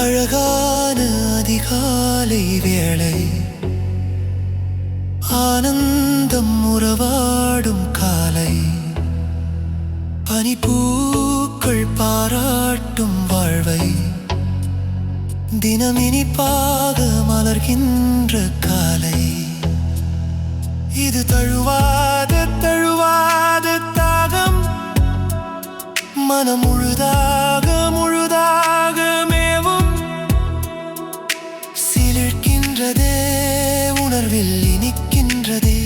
அழகான அதிகாலை வேளை, ஆனந்தம் உறவாடும் காலை, பனிப்பூக்கள் பாராட்டும் வாழ்வை, தினம் இனிப்பாக மலர்கின்ற காலை. இது தழுவாத தழுவாத தாகம், மனம் முழுதாக முழுதாக மேவும். சிலிர்க்கின்றதே உணர்வில் இனிக்கின்றதே,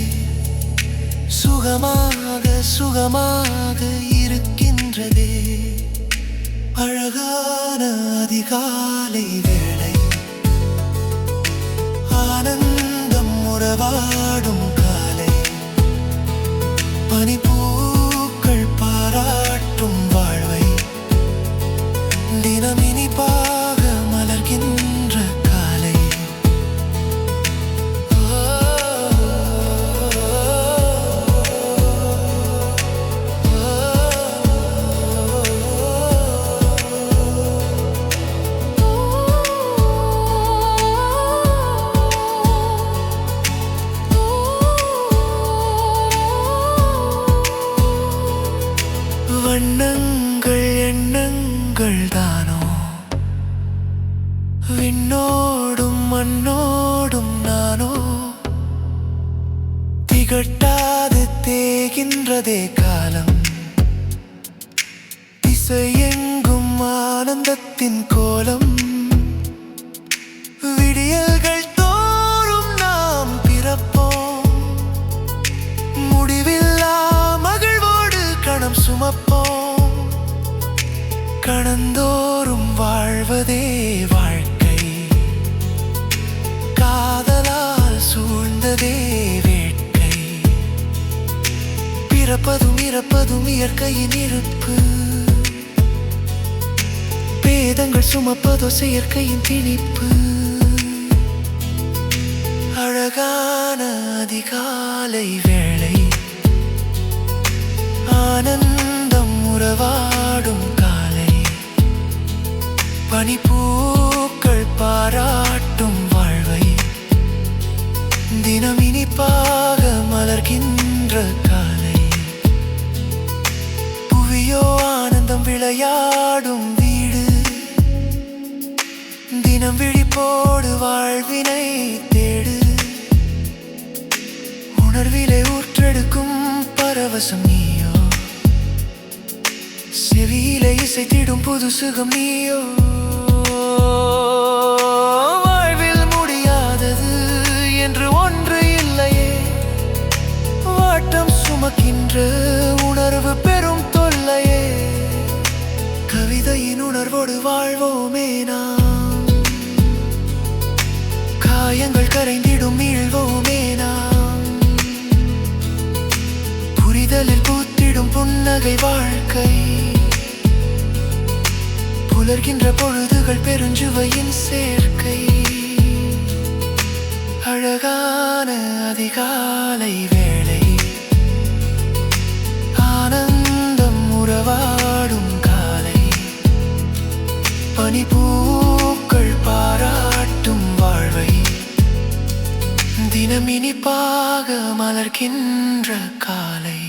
சுகமாக சுகமாக இருக்கின்றதே. அழகான அதிகாலை வேளை, ஆனந்தம் உறவாடும் காலை, பனிப்பூக்கள் பாராட்டும் வாழ்வை, தினம் இனிப்பாக மலர்கின்ற காலை. வண்ணங்கள் எண்ணங்கள் தானோ, விண்ணோடும் மண்ணோடும் நானோ, திகட்டாது தேகின்றதே காலம், திசையெங்கும் ஆனந்தத்தின் கோலம். விடியல்கள் தோறும் நாம் பிறப்போம், முடிவில்லா மகிழ்வோடு கணம் சுமப்போம். கணந்தோறும் வாழ்வதே வாழ்க்கை, காதலால் சூழ்ந்ததே வேட்கை. பிறப்பதும் இறப்பதும் இயற்கையின் இருப்பு, பேதங்கள் சுமப்பதோ செயற்கையின் திணிப்பு. அழகான அதிகாலை வேளை, ஆனந்தம் உறவாடும் காலை, பனிப்பூக்கள் பாராட்டும் வாழ்வை, தினம் இனிப்பாக மலர்கின்ற காலை. புவியோ ஆனந்தம் விளையாடும் வீடு, தினம் விழிப்போடு வாழ்வினை தேடு. உணர்விலே ஊற்றெடுக்கும் பரவசம் நீயோ, செவியிலே இசைத்திடும் புது சுகம் நீயோ. வாழ்வில் முடியாதது என்று ஒன்று இல்லையே, வாட்டம் சுமக்கின்ற உணர்வு பெரும் தொல்லையே. கவிதையின் உணர்வோடு வாழ்வோமே நாம், காயங்கள் கரைந்திடும் மீள்வோமே நாம். புரிதலில் பூத்திடும் புன்னகை வாழ்க்கை, புலர்கின்ற பொழுதுகள் பெருஞ்சுவையின் சேர்க்கை. அழகான அதிகாலை வேளை, ஆனந்தம் உறவாடும் காலை, பனிப்பூக்கள் பாராட்டும் வாழ்வை, தினம் இனிப்பாக மலர்கின்ற காலை.